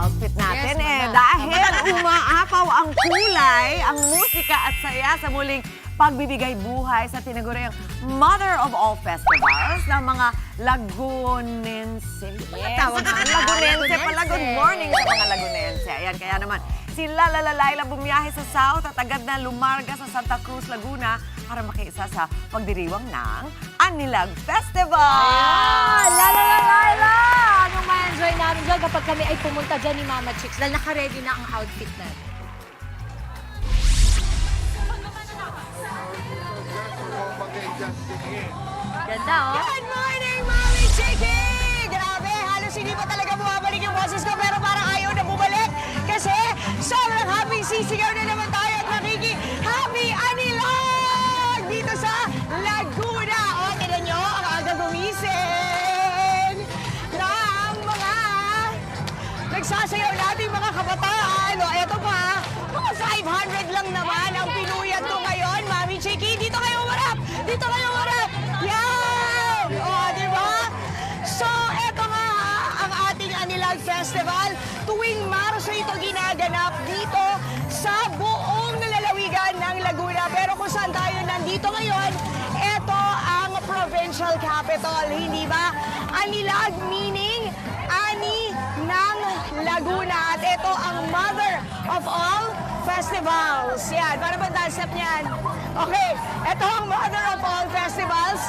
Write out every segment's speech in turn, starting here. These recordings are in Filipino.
outfit natin Yes, dahil umaapaw ang kulay, ang musika at saya sa muling pagbibigay buhay sa tinaguriang Mother of all festivals ng mga Lagunense. Yes, Tawag mga naman, Lagunense pala. Lagunense. Good morning sa mga Lagunense. Ayan, kaya naman, sila Lalayla bumiyahe sa South at agad na lumarga sa Santa Cruz, Laguna para makiisa sa pagdiriwang ng Anilag Festival! Ayan! Lalayla! Anong ma-enjoy namin dyan kapag kami ay pumunta dyan ni Mama Chicks dahil naka-ready na ang outfit natin. Ganda, oh. Good morning, Mami Chiki! Grabe, halos hindi pa talaga bumabalik yung boses ko pero parang ayaw na bumalik kasi sobrang happy sisigaw na naman tayo at Happy Anilag dito sa Laguna. O, tignan nyo, ang aga gumising ng mga nagsasayaw nating mga kabataan. O, eto pa, mga 500 lang naman ang pinuyat ko ngayon, Mami Chiki. Dito kayo umarap! Dito kayo umarap! Yan! O, di ba? So, eto nga ang ating Anilag Festival. Tuwing Marso ito ginaganap dito sa buong lalawigan ng Laguna. Pero kung saan tayo nandito ngayon, eto ang provincial capital, hindi ba? Anilag meaning Ani ng Laguna. At ito ang mother of all festivals. Yan, para ba dance step niyan? Okay, ito ang mother of all festivals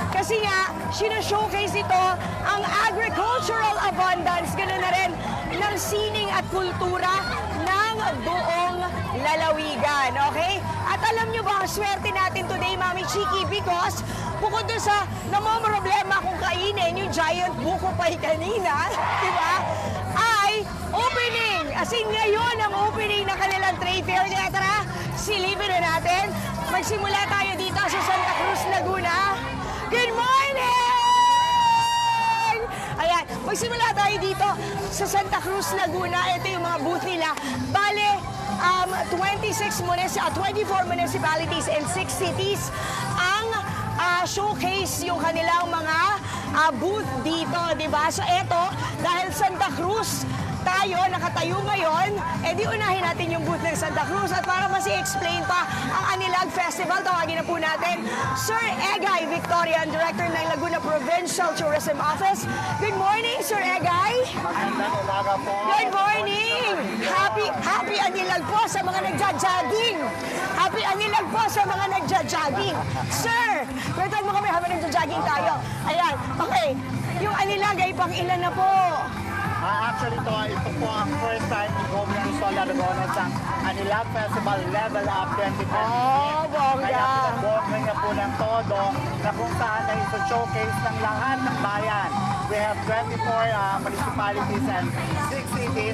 kasi nga, sinashowcase ito ang agricultural abundance, ganoon na rin ng sining at kultura ng buong lalawigan, okay? At alam nyo ba, ang swerte natin today, Mami Chiki, because bukod doon sa namomroblema kung kainin yung giant buko pie kanina, di ba? Ay opening, as in ngayon ang opening ng kanilang trade fair. Kaya tara, silipin na natin. Magsimula tayo dito sa Santa Cruz, Laguna. Good morning! Ayan, magsimula tayo dito sa Santa Cruz, Laguna. Ito yung mga booth nila. Bale, 24 municipalities and 6 cities ang showcase yung kanilang mga booth dito, di ba? So eto, dahil Santa Cruz tayo nakatayo ngayon, edi unahin natin yung booth ng Santa Cruz. At para mas i-explain pa ang Anilag Festival, tawagin na po natin Sir Egay Victorian, Director ng Laguna Provincial Tourism Office. Good morning, Sir Egay. Magandang umaga po. Good morning! Happy Anilag po sa mga nagja-jogging! Happy Anilag po sa mga nagja-jogging! Sir, kwentuhan mo kami habang nagja-jogging tayo. Ayan, okay. Yung Anilag ay pang ilan na po? Actually, ito po ang first time ni Governor Sola Laguna sa Anilag Festival Level Up 2020. Oh, bongga! Kaya pinag-governor niya po ng todo na kung saan na ito showcase ng lahat ng bayan. We have 24 municipalities and 6 cities,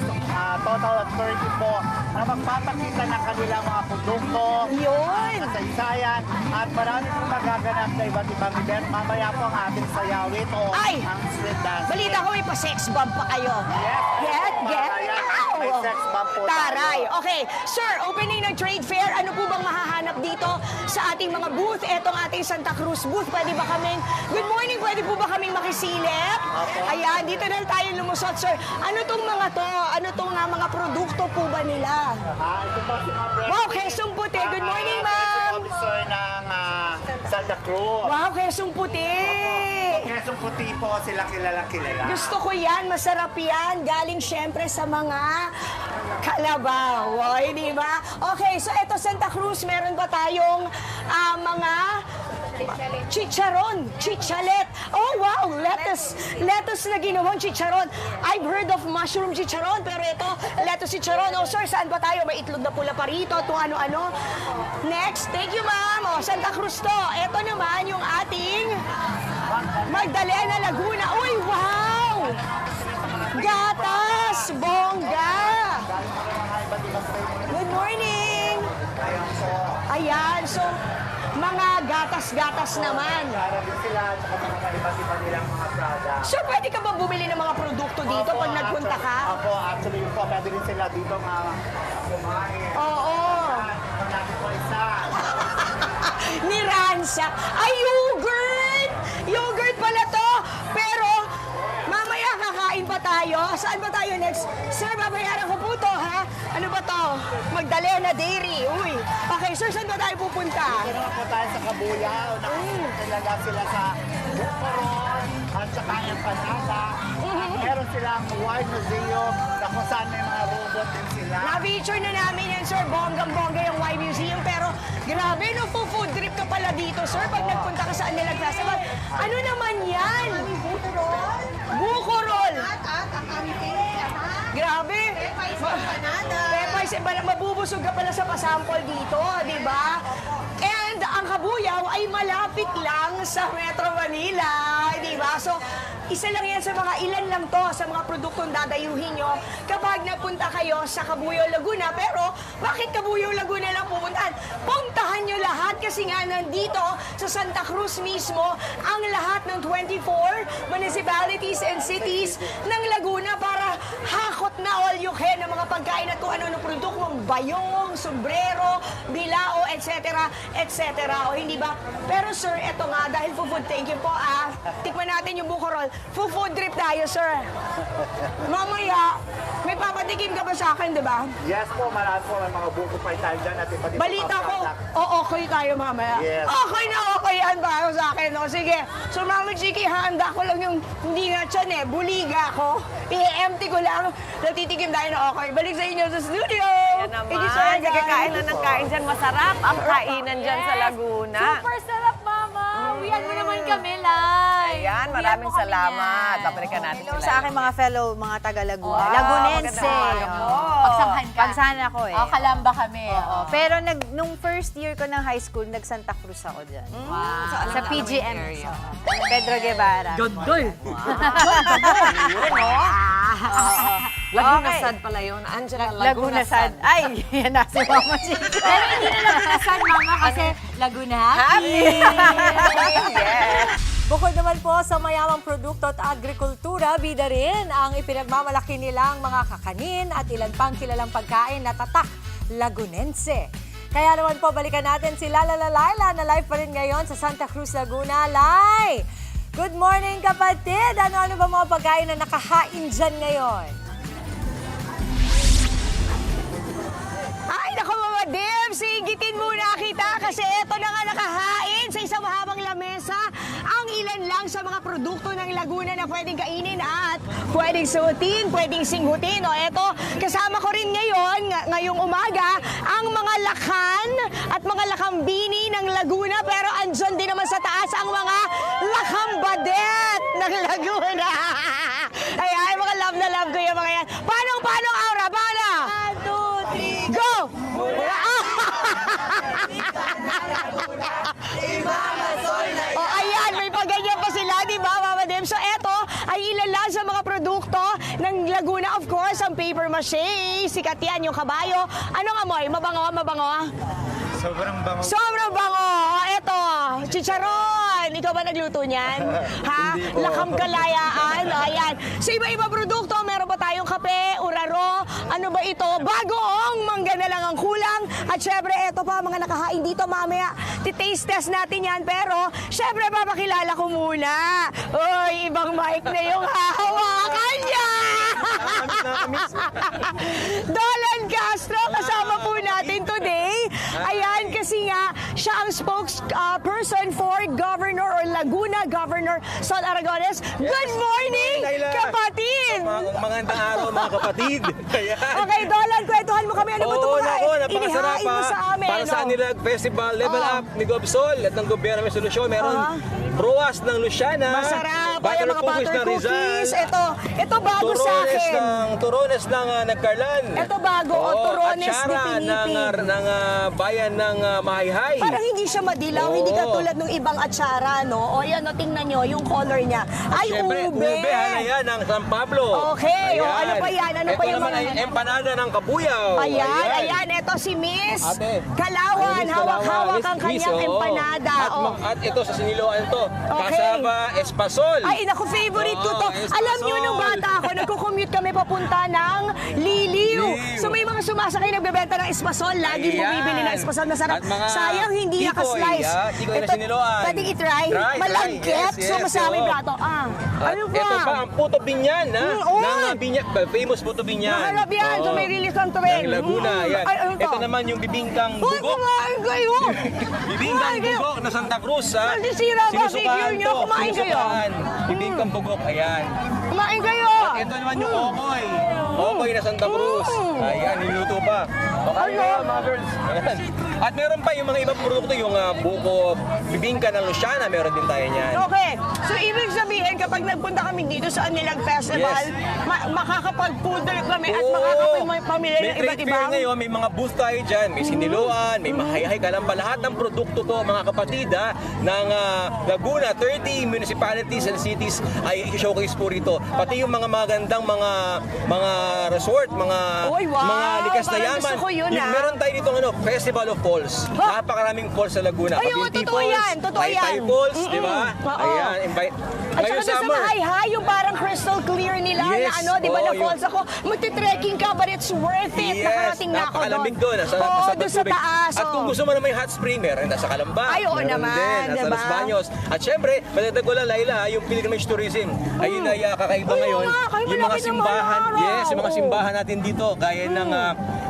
total of 30 po, na magpapakita ng kanilang mga produkto, Yun! kasaysayan, at marami pong magaganap na iba't ibang event. Mamaya po ang ating sayawit o Ay! ang street dance. Balita ko may pa-sex bomb pa kayo. Get out! May sex bomb po Taray! tayo. Okay, sir, opening ng trade fair, ano po bang mahahanap dito sa ating mga booth? Etong ating Santa Cruz booth, pwede ba kaming, good morning, pwede po ba kaming makisilip? Ayan, dito na tayo lumusot, sir. Ano tong mga to? Ano tong mga produkto po ba nila? Ito po si Ma'am Brenda. Wow, Quezon Puti. Good morning, ma'am. Officer ng Santa Cruz. Wow, Quezon Puti. Quezon Puti po sila kilala. Gusto ko yan, masarap yan. Galing syempre sa mga kalabaw. Oy, di ba? Okay, so eto Santa Cruz, meron ba tayong mga chicharon, chichalet. Oh, wow, lettuce na ginawang chicharon. I've heard of mushroom chicharon, pero ito, lettuce chicharon. Oh, sir, saan ba tayo? May itlog na pula pa rito, kung ano-ano. Next, thank you, ma'am. Oh, Santa Cruz to. Ito naman yung ating Magdalena, Laguna. Uy, wow! Gatas! Bongga! Good morning! Ayan, so, mga gatas-gatas naman. Marami sila at saka mga iba't iba nilang mga product. Sir, pwede ka ba bumili ng mga produkto dito pag nagpunta ka? Opo, actually po, pwede rin sila dito kumain. Oo. Marami po isa. Ni Ransa. Ay, yogurt! Yogurt pala to! Pero, mamaya kakain pa tayo. Saan ba tayo next? Sir, babayaran ko po to, ha? Ano ba to? Magdalena Dairy. Uy. Okay, sir, saan ba tayo pupunta? Ito naman po tayo sa Kabuyao. Nakakilala sila sa Bukoron at saka Empanada. At meron silang wine museum na kung saan may mga robot din sila. Na-feature na namin yan, sir. Bonggang-bongga yung Y Museum. Pero grabe, no, food trip ka pala dito, sir. Pag nagpunta ka sa Anila Festival. Ano naman yan? Bukorol. Grabe. Pepay, mabubusog ka pala sa pasampol dito, di ba? And ang Kabuyao ay malapit lang sa Metro Manila, di ba? So, isa lang yan sa mga ilan lang to sa mga produktong dadayuhin nyo kapag napunta kayo sa Cabuyao, Laguna. Pero bakit Cabuyao, Laguna lang pumuntahan? Puntahan nyo lahat kasi nga nandito sa Santa Cruz mismo ang lahat ng 24 municipalities and cities ng Laguna para hakot na all you can ng mga pagkain at kung ano-ano produktong bayong, sombrero, bilao, etc. etc. O hindi ba? Pero sir, eto nga, dahil food, thank you po tikman natin yung Bukorol. Food trip tayo, sir. Mamaya, may papatikim ka ba sa akin, di ba? Yes po, marami po. May mga buko pa tayo dyan at iba Balita ko, okay tayo mamaya. Yes. Okay na okay yan para sa akin. O, sige, so Mama Chiki, handa ko lang yung hindi nga tiyan buliga ko. I-empty ko lang. Natitikim tayo na okay. Balik sa inyo sa studio. Yan naman. Thank you, sir, Sige, guys. kain na ng kain dyan. Masarap ang kainan dyan sa Laguna. Super sarap, Mama. Uwian mo naman kami, Lai. Ayan, maraming salamat. Babalikan natin Hello sila. sa aking mga fellow mga taga-Laguna. Wow, Lagunense. magandang umaga po. Pagsahan ka. Pagsahan ako eh. Oh, kalamba kami. Oo. Pero nung first year ko ng high school, nag-Santa Cruz ako dyan. So, alam Sa na alam mo PGM. yung area. Pedro Guevara. Gandol. Laguna Okay. Sad pala yun. Angela, Laguna Sad. Ay, yan na si Mama Chica. Pero hindi na Laguna Sad, Mama, kasi Laguna Happy. Yes. Bukod naman po sa mayamang produkto at agrikultura, bida rin ang ipinagmamalaki nilang mga kakanin at ilan pang kilalang pagkain na tatak Lagunense. Kaya naman po balikan natin si Lala Laila na live pa rin ngayon sa Santa Cruz, Laguna. Lai! Good morning kapatid! Ano-ano ba mga pagkain na nakahain dyan ngayon? Ay, naku mga Debs, sigitin muna kita kasi eto na nga nakahain sa isang mahabang lamesa ang ilan lang sa mga produkto ng Laguna na pwedeng kainin at pwedeng suotin, pwedeng singhutin. O eto, kasama ko rin ngayon, ngayong umaga, ang mga lakan at mga lakambini ng Laguna pero andyan din naman sa taas ang mga lakambadet ng Laguna. Ay, mga love na love ko yung mga yan. Paano, Aura? Paano? 1, 2, 3, go! O ayan, may paganyan pa sila, di ba, Mama Dem? So eto ay ilan lang sa mga produkto ng Laguna, of course, ang paper mache, sikat yan, yung kabayo. Anong amoy? Mabango, mabango? Sobrang bango. Sobrang bango! O eto, chicharon! Ikaw ba nagluto niyan? Ha? Hindi po. Lakam kalayaan. O, ayan. Sa iba-iba produkto, meron pa tayong kape, uraro. Ano ba ito? Bagoong mangga na lang ang kulang. At syempre, eto pa, mga nakahain dito. Mamaya, titaste test natin yan. Pero, syempre, papakilala ko muna. Uy, ibang mic na yung hahawakan niya! Dolan Castro, kasama po natin today. Ayan, kasi nga, siya ang spokesperson for Governor or Laguna Governor Sol Aragones. Good morning, Laila. kapatid! Magandang araw mga kapatid. Ayan. Okay, Dolan, kwentuhan mo kami. Ano ba ito Oo, mga nako, napakasarap inihain mo sa amin? Para sa no? Anilag Festival, Level Oo. Up ni Gobsol at ng gobyerno may solusyon. Meron ruwas ng Luciana. Masarap. Ay, Butter mga cookies butter ng Rizal. cookies. Ito bago sa akin. Turones ng Nagcarlan. Ito bago, o, Turones at Shara de Pilipi. ng bayan ng Mahayhay. Parang hindi siya madilaw, hindi Oo. katulad ng ibang atsara, no? O yan, no, tingnan nyo, yung color niya. Ay, Siyempre, ube! halayan ng San Pablo. Okay. Okay, oh, ano pa yan? Ano Ito pa yung naman mga... ay empanada ng kabuyaw. Ayan, ito si Miss Ate. Kalawan. Miss Hawak-hawak Kalawan, ang Miss, kanyang oo. empanada. Oh. At ito sa siniloan to, Okay. kasaba espasol. Ay, naku, favorite ko to. Oo, espasol. Alam niyo, nung bata ako, nagko-commute kami papunta ng Liliw. Liliw. So may mga sumasakay nagbebenta ng espasol. Lagi Ayan. bumibili ng espasol. Masarap. At mga Sayang hindi tikoy, naka-slice. tikoy na siniloan. Pwedeng i-try. Try, Malagkit. yes, So masama yung oo. plato. At Ano ito pa, ba? ang puto binyan, ha? oo. Ng binyan, famous puto binyan. Maharap yan. So Oo. may release ng tren. Ng Laguna, yan. Ay, ano to? Ito naman yung bibingkang Uy, bugok. kumain kayo! Bibingkang Kumain kayo. bugok na Santa Cruz, ha? Maldisira ba, Sinusukaan figure nyo? to, Kumain kayo. sinusukaan. Bibingkang bugok, ayan. Kumain kayo! Ito naman yung okoy. Okoy na Santa Cruz. Ayan, niluto pa. Okay, Ano? mga girls. Ayan. At meron pa yung mga ibang produkto, yung buko, bibingka ng Luciana, meron din tayo niyan. Okay. So, ibig sabihin, kapag nagpunta kami dito sa Anilag Festival, Yes. makakapag-food trip kami at Oo. makakapamili May ng iba't trade fair ibang... ngayon, may mga booth tayo dyan, may siniluan, may mahayahay ka lang ba. Lahat ng produkto po, mga kapatid, ng Laguna, 30 municipalities and cities ay i-showcase po rito. Pati yung mga magandang mga resort, mga Uy, wow! mga likas na Parang yaman. gusto ko yun, Yung meron tayo dito Festival of Falls. Ha? Napakaraming falls sa Laguna. Ay, oo, Kabinti totoo Falls, yan, totoo Taytay yan. Falls, di ba? Oo. Ayan, invite. At Ngayong saka doon sa summer. Mahay-hay, yung parang crystal clear nila Yes. na ano, di ba, Oo, na yun. falls ako. Magti-trekking ka, but it's worth it. Yes, Nakarating na ako doon. napakalamig doon. Nasa Oo, doon sa tubig. taas. At kung oo. gusto mo naman yung hot spring, meron nasa Calamba. Ay, oo Meron naman, din, nasa diba? Los Baños. At syempre, madagdag ko lang, Laila, yung pilgrimage tourism. Ayun ay kakaiba Ay, ngayon. oo nga, kayo Yung mga malapit naman simbahan, araw. yes, yung mga Oo. simbahan natin dito, gaya ng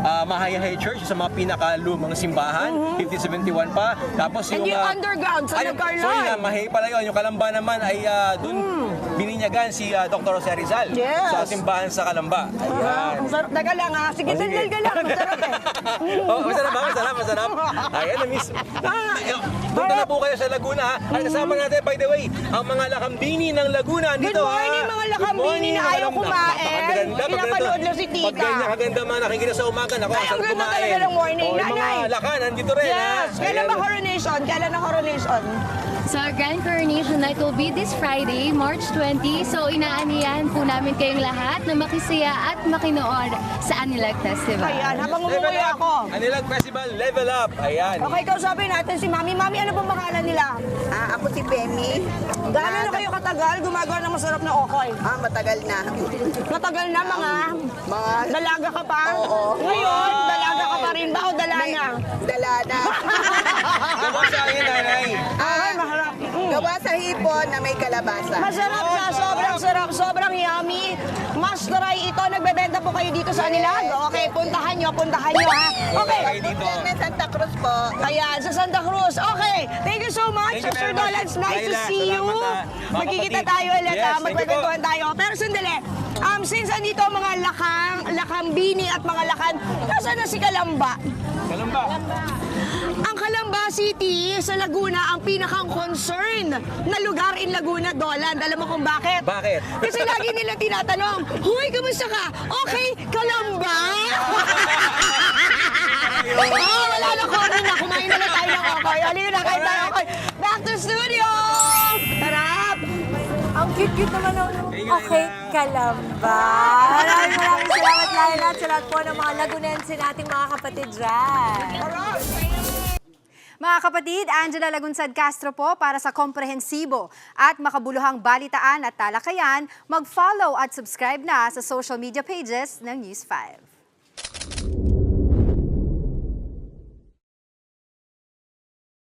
Mahayahay Church, sa mga pinakalumang simbahan, 1571 pa. Tapos And yung underground sa Nagcarlan. Sorry na, Mahay pala yun. Yung Calamba naman ay dun bininyagan si Dr. Jose Rizal Yes. sa simbahan sa Calamba. Ayan. Ang sarap. Teka lang ha. Sige, Oh, sige. sandal ka lang. Masarap eh. Oh, masarap ba? Masarap. Ayan, na-miss. Punta na po kayo sa Laguna, ha? At kasama natin, by the way, ang mga lakambini ng Laguna. Good Dito, morning, ha? mga Good lakambini morning, na mga ayaw lakambini. kumain. Napakaganda, Pinapanood lang si tita. Pag ganyan kaganda mga nakikita sa umaga, ako, Ay, ang sarap ang ganda kumain. talaga ng morning. Oh, yung mga Nanay. lakan, nandito rin, ha? Yes. Kailan Ayan. ba coronation? Kailan ang coronation? So, our Grand Coronation Night will be this Friday, March 20. So, inaaniyan po namin kayong lahat na makisaya at makinood sa Anilag Festival. Ayan, habang Level umuwi up. ako. Anilag Festival, level up. Ayan. Okay, kausapin natin si Mami. Mami, ano pong pangalan nila? Ako si Femi. Gaano na kayo katagal gumagawa ng masarap na okoy? Matagal na. Matagal na mga dalaga ka pa? Oo. Ngayon, dalaga ka pa rin ba o dalana? Dala na. Gawa sa akin, nanay. Ay, maharap. Gawa sa hipon na may kalabasa. Masarap siya, sobrang sarap, sobrang yummy. Must try ito. Nagbebenta po kayo dito sa Anilag. Okay, puntahan nyo ha. Okay. Kayo dito. Yan na Santa Cruz po. Ayan, sa Santa Cruz. Okay, thank you so much. Thank you Sir very much. Dolan, nice to Laila, see you. salamat, mga Magkikita kapatid. tayo ulit, Yes, thank you magkwentuhan tayo. Pero sandali, since andito ang mga lakambini at mga lakan, nasaan na si Kalamba? Kalamba. Ang Calamba City sa Laguna ang pinakang concern na lugar in Laguna, Dolan. Alam mo kung bakit? Bakit? Kasi lagi nila tinatanong, Huy, kamusta ka? Okay, Calamba? Wala na ko na. Kumain na tayo ng okoy. Halina na, kain tayo okoy. Back to studio! Tarap! Ang cute-cute naman ng you, Okay, Laila. Kalamba. Maraming salamat, Laila, at sa lahat po ng mga Lagunense nating mga kapatid dyan. Mga kapatid, Angela Lagunsad Castro po para sa komprehensibo at makabuluhang balitaan at talakayan. Mag-follow at subscribe na sa social media pages ng News 5.